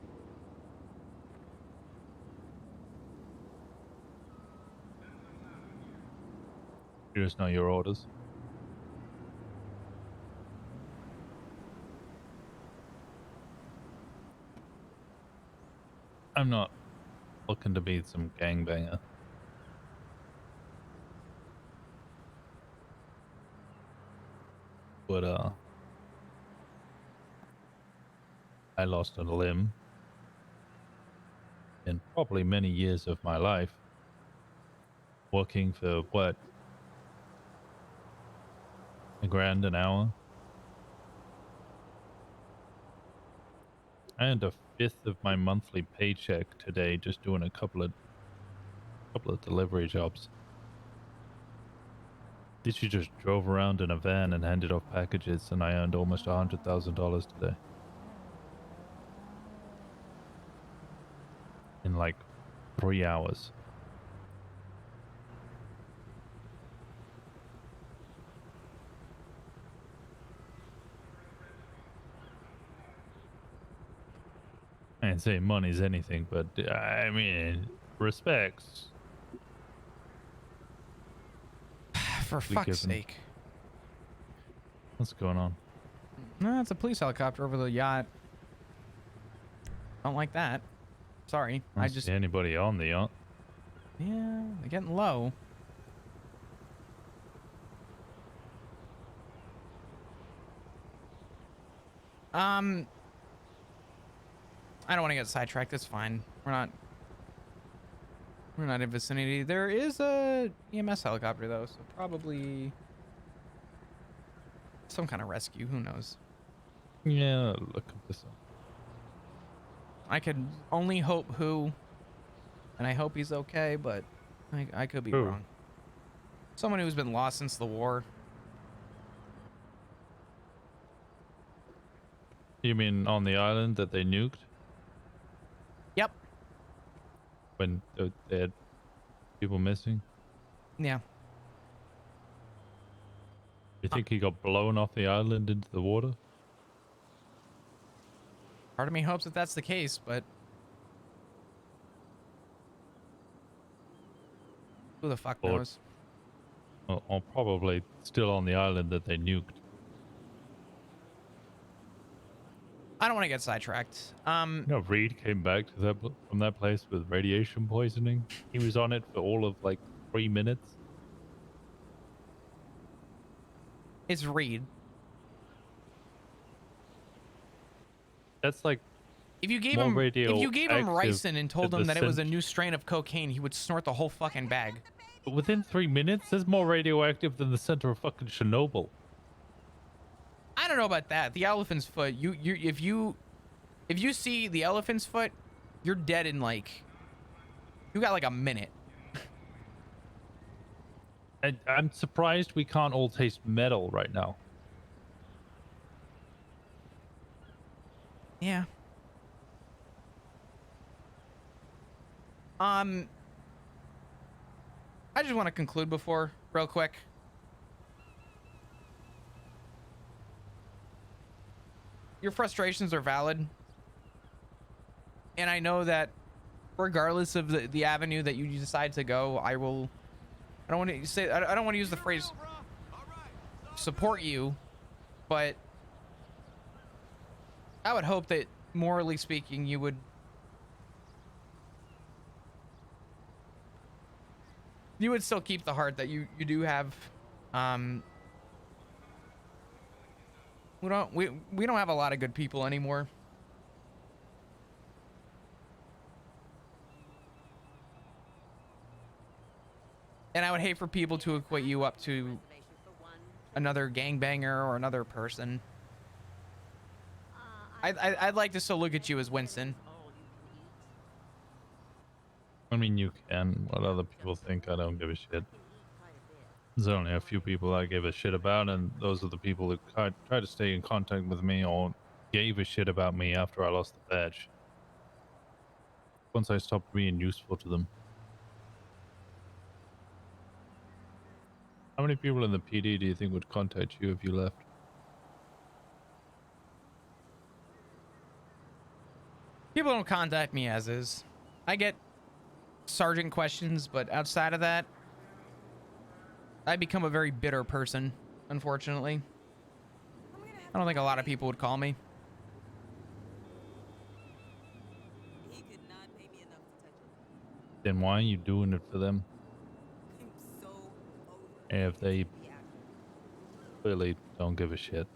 You just know your orders. I'm not looking to be some gangbanger. But I lost a limb in probably many years of my life working for what, $1,000 an hour. I earned 1/5 of my monthly paycheck today just doing a couple of delivery jobs. Literally just drove around in a van and handed off packages, and I earned almost $100,000 today. In like 3 hours. I ain't saying money's anything, but I mean, respects. For fuck's sake. What's going on? No, it's a police helicopter over the yacht. Don't like that. Sorry. I don't see anybody on the yacht. Yeah, they're getting low. I don't want to get sidetracked. That's fine. We're not in vicinity. There is a EMS helicopter though, so probably Some kind of rescue. Who knows? Yeah, look at this. I could only hope who, and I hope he's okay, but I could be wrong. Someone who's been lost since the war. You mean on the island that they nuked? Yep. When they had people missing? Yeah. You think he got blown off the island into the water? Part of me hopes that that's the case, but who the fuck knows? Or probably still on the island that they nuked. I don't want to get sidetracked. You know, Reed came back to from that place with radiation poisoning. He was on it for all of like 3 minutes. It's Reed. That's like if you gave him ricin and told him that it was a new strain of cocaine, he would snort the whole fucking bag. But within 3 minutes, that's more radioactive than the center of fucking Chernobyl. I don't know about that. The elephant's foot. If you see the elephant's foot, you're dead in like. You got like a minute. I'm surprised we can't all taste metal right now. Yeah. I just want to conclude real quick. Your frustrations are valid. And I know that regardless of the avenue that you decide to go, I don't want to say, I don't want to use the phrase support you, but I would hope that morally speaking, you would still keep the heart that you do have. We don't have a lot of good people anymore. And I would hate for people to equate you up to another gangbanger or another person. I'd like to still look at you as Winston. I mean, you can. What other people think, I don't give a shit. There's only a few people I give a shit about, and those are the people that try to stay in contact with me or gave a shit about me after I lost the badge. Once I stopped being useful to them. How many people in the PD do you think would contact you if you left? People don't contact me as is. I get sergeant questions, but outside of that, I become a very bitter person, unfortunately. I don't think a lot of people would call me. Then why are you doing it for them? And if they clearly don't give a shit.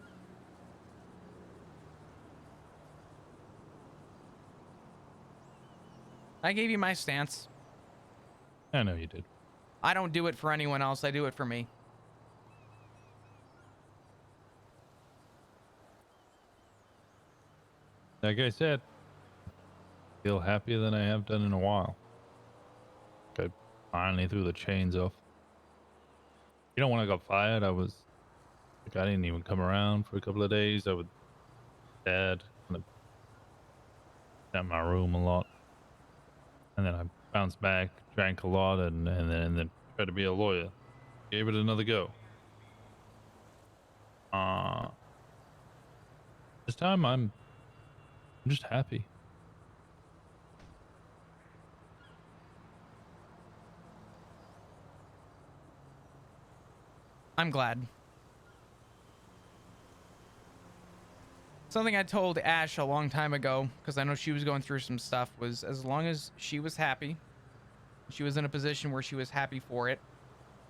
I gave you my stance. I know you did. I don't do it for anyone else. I do it for me. Like I said, I feel happier than I have done in a while. I finally threw the chains off. You know, when I got fired, I was like, I didn't even come around for a couple of days. I was sad, kind of at my room a lot, and then I bounced back, drank a lot, and then tried to be a lawyer. Gave it another go. This time I'm just happy. I'm glad. Something I told Ash a long time ago, because I know she was going through some stuff, was as long as she was happy, she was in a position where she was happy for it,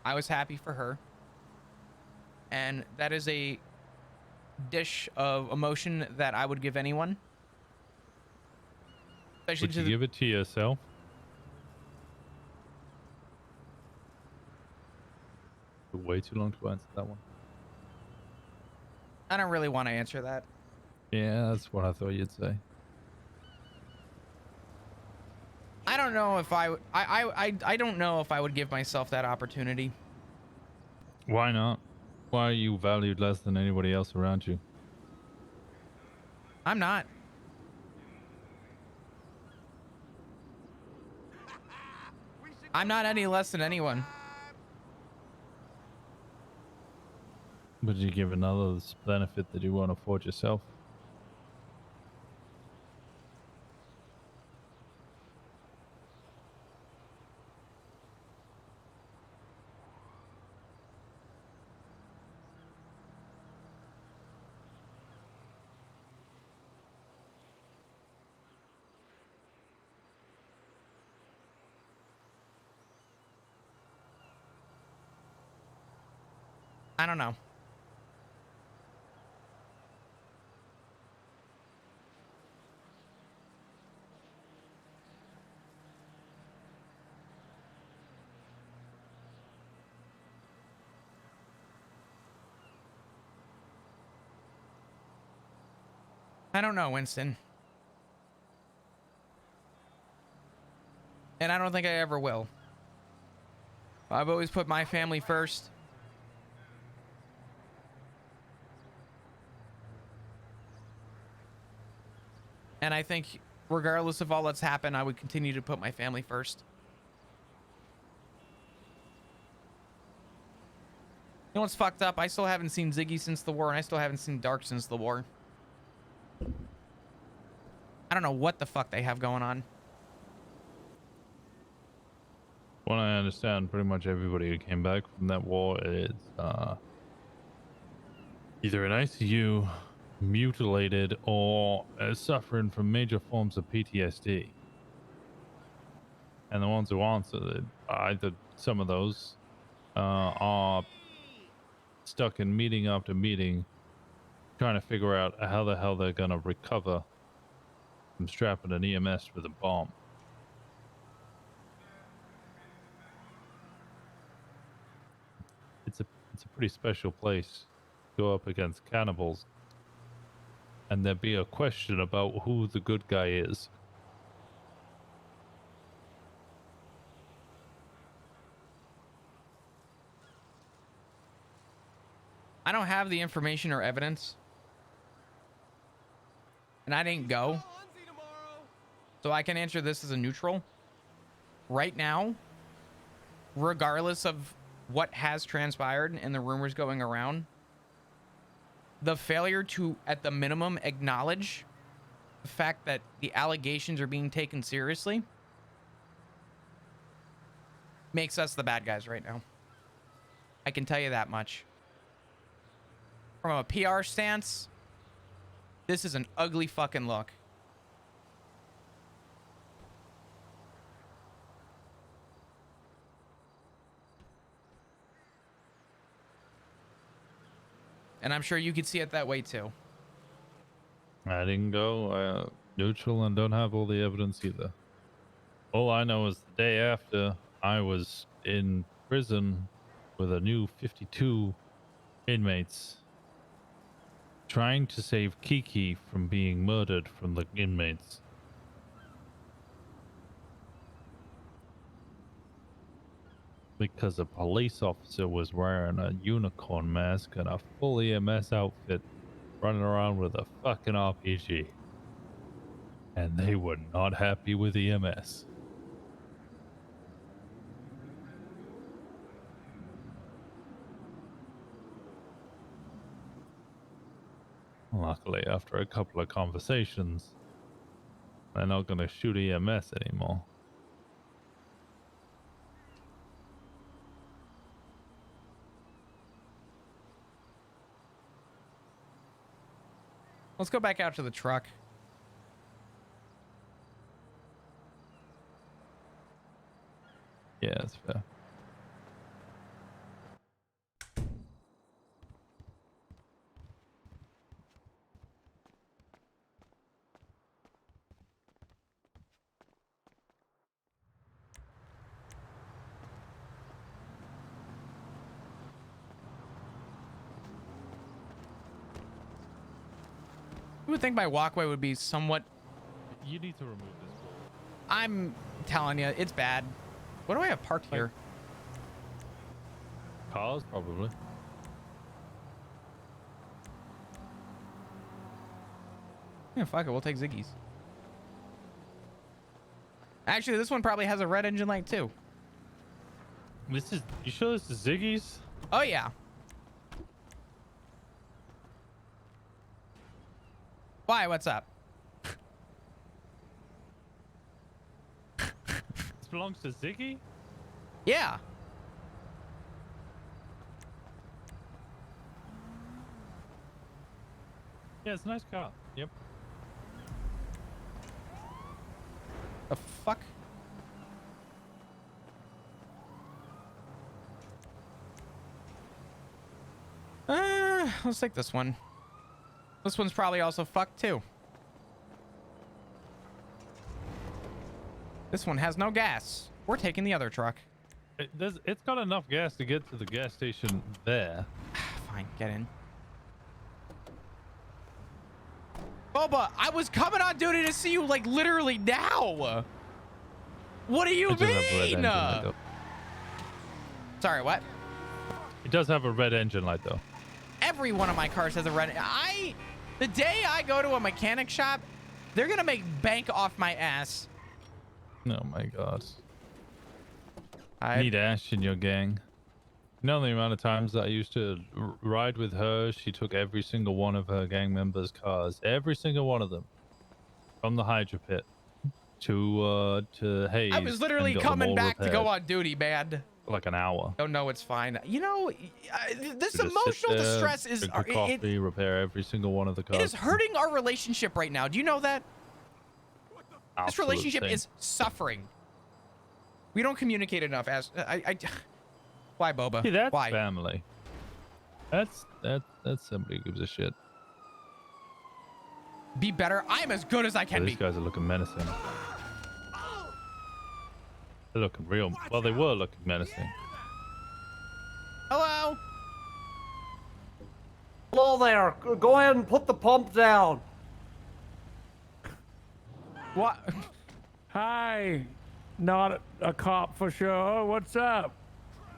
I was happy for her. And that is a dish of emotion that I would give anyone. Especially would you give it to yourself? Way too long to answer that one. I don't really want to answer that. Yeah, that's what I thought you'd say. I don't know if I don't know if I would give myself that opportunity. Why not? Why are you valued less than anybody else around you? I'm not. I'm not any less than anyone. Would you give another benefit that you want to afford yourself? I don't know. I don't know, Winston. And I don't think I ever will. I've always put my family first. And I think regardless of all that's happened, I would continue to put my family first. You know what's fucked up? I still haven't seen Ziggy since the war, and I still haven't seen Dark since the war. I don't know what the fuck they have going on. Well, I understand pretty much everybody who came back from that war is either in ICU, mutilated, or suffering from major forms of PTSD. And the ones who answer, either some of those are stuck in meeting after meeting, trying to figure out how the hell they're going to recover from strapping an EMS with a bomb. It's a pretty special place. Go up against cannibals, and there be a question about who the good guy is. I don't have the information or evidence. And I didn't go. So I can answer this as a neutral. Right now, regardless of what has transpired and the rumors going around, the failure to, at the minimum, acknowledge the fact that the allegations are being taken seriously makes us the bad guys right now. I can tell you that much. From a PR stance, this is an ugly fucking look. And I'm sure you could see it that way too. I didn't go neutral and don't have all the evidence either. All I know is the day after, I was in prison with a new 52 inmates trying to save Kiki from being murdered from the inmates. Because a police officer was wearing a unicorn mask and a full EMS outfit running around with a fucking RPG. And they were not happy with EMS. Luckily, after a couple of conversations, they're not going to shoot EMS anymore. Let's go back out to the truck. Yeah, that's fair. You would think my walkway would be somewhat. You need to remove this wall. I'm telling you, it's bad. What do I have parked here? Cars, probably. Yeah, fuck it. We'll take Ziggy's. Actually, this one probably has a red engine light too. This is. You sure this is Ziggy's? Oh yeah. Why? What's up? This belongs to Ziggy? Yeah. Yeah, it's a nice car. Yep. The fuck? Let's take this one. This one's probably also fucked too. This one has no gas. We're taking the other truck. It's got enough gas to get to the gas station there. Fine, get in. Boba, I was coming on duty to see you like literally now. What do you mean? Sorry, what? It does have a red engine light though. Every one of my cars has a red. The day I go to a mechanic shop, they're gonna make bank off my ass. Oh my god. I need Ash in your gang. You know the amount of times that I used to ride with her, she took every single one of her gang members' cars. Every single one of them. From the Hydra Pit to Hayes. I was literally coming back to go on duty, man. For like an hour. Oh no, it's fine. You know, this emotional distress is... Drink coffee, repair every single one of the cars. It is hurting our relationship right now. Do you know that? This relationship is suffering. We don't communicate enough. Why, Boba? See, that's Why? family. That's somebody who gives a shit. Be better. I'm as good as I can be. These guys are looking menacing. They're looking real. Well, they were looking menacing. Hello. Hello there. Go ahead and put the pump down. What? Hi. Not a cop for sure. What's up?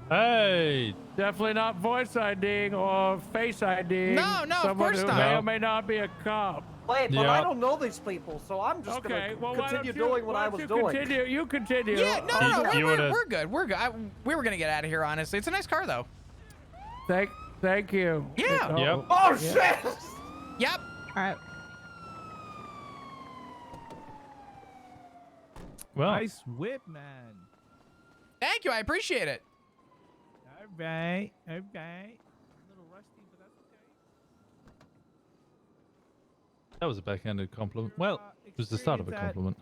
Hey. Definitely not voice IDing or face IDing. No, of course not. May or may not be a cop. Wait, but I don't know these people, so I'm just okay, gonna continue doing what I was doing. You continue. Yeah, no, we're good. We're good. We were gonna get out of here, honestly. It's a nice car, though. Thank you. Yeah. Yep. Oh shit! Yep. All right. Well, nice whip, man. Thank you. I appreciate it. All right. A little rusty, but that's okay. that was a backhanded compliment. Well, it was the start of a compliment.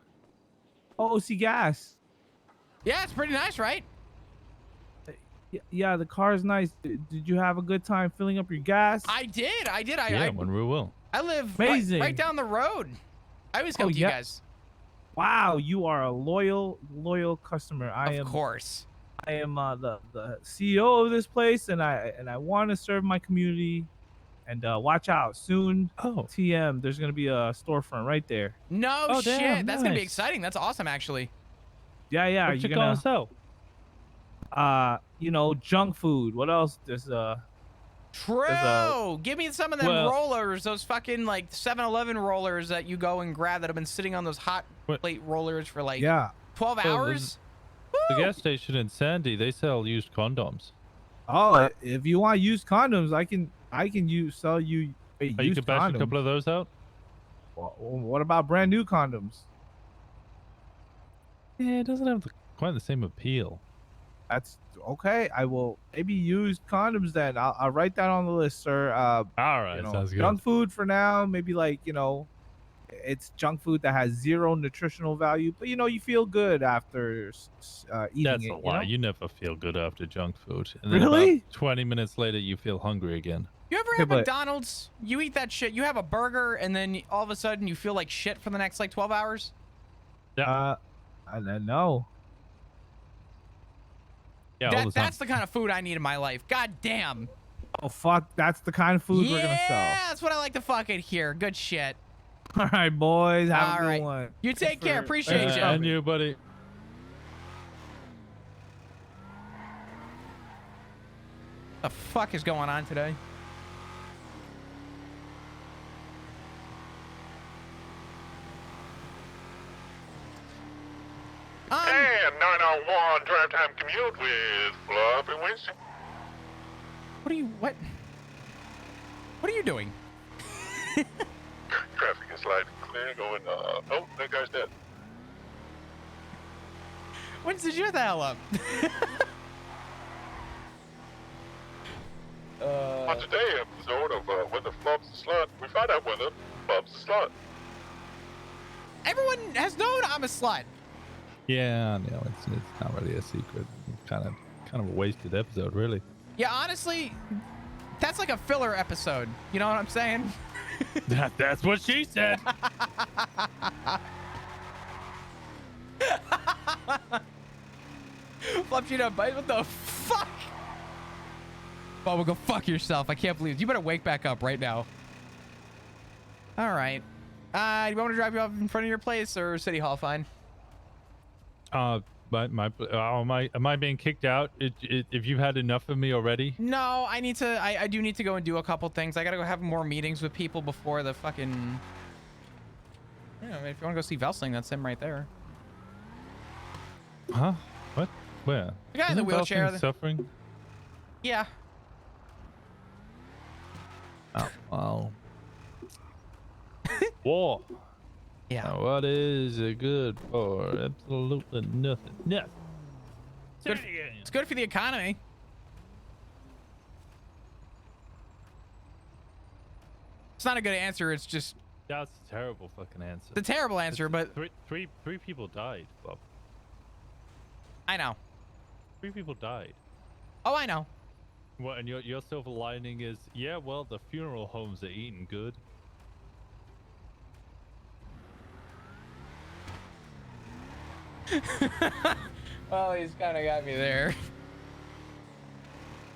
OC gas. Yeah, it's pretty nice, right? Yeah, the car's nice. Did you have a good time filling up your gas? I did. Yeah, when we will. I live Amazing. right down the road. I always come to you guys. Wow, you are a loyal customer. Of course. I am the CEO of this place, and I want to serve my community. And watch out, soon. Oh, TM, there's gonna be a storefront right there. No shit. Damn, That's gonna be nice. exciting. That's awesome, actually. Yeah. what you You're gonna gonna sell? junk food. What else? There's True. Give me some of them rollers, those fucking like 7-Eleven rollers that you go and grab that have been sitting on those hot plate rollers for like 12 hours. The gas station in Sandy, they sell used condoms. Oh, if you want used condoms, I can sell you You used could bash condoms. a couple of those out. Well, what about brand new condoms? Yeah, it doesn't have quite the same appeal. That's okay. I will maybe use condoms then. I'll write that on the list, sir. All right, sounds good. Junk food for now. Maybe it's junk food that has zero nutritional value, but you feel good after eating That's it. a lie. You never feel good after junk food. And then Really? about 20 minutes later, you feel hungry again. You ever have McDonald's? You eat that shit. You have a burger, and then all of a sudden you feel like shit for the next like 12 hours. Yeah. I don't know. Yeah, That's the kind of food I need in my life. God damn. Oh fuck, that's the kind of food we're gonna sell. Yeah, that's what I like to fucking hear. Good shit. All right, boys. Have All a good right. one. You take care. for- Appreciate you. And you, buddy. The fuck is going on today? And 901 drive time commute with Fluff and Winston. What are you doing? Traffic is light and clear going, oh, that guy's dead. Winston, shut the hell up. On today's episode of Whether Fluff's a Slut, we find out whether Fluff's a slut. Everyone has known I'm a slut. Yeah, no, it's not really a secret. Kind of a wasted episode, really. Yeah, honestly, that's like a filler episode. You know what I'm saying? That's what she said. Fluff you up, bite. What the fuck? Bubba, go fuck yourself. I can't believe it. You better wake back up right now. All right. Do you want me to drop you off in front of your place or City Hall? Fine. Am I being kicked out? If you've had enough of me already? No, I need to. I do need to go and do a couple things. I gotta go have more meetings with people before the fucking. You know, if you want to go see Velsling, that's him right there. Huh? What? Where? The guy in the Isn't wheelchair. Velsing suffering? Yeah. Oh, well. War. Yeah. What is it good for? Absolutely nothing. Nothing. It's good for the economy. It's not a good answer. It's just That's a terrible fucking answer. the terrible answer, but Three people died, Bob. I know. 3 people died. Oh, I know. What? And your silver lining is, yeah, well, the funeral homes are eating good. Well, he's kind of got me there.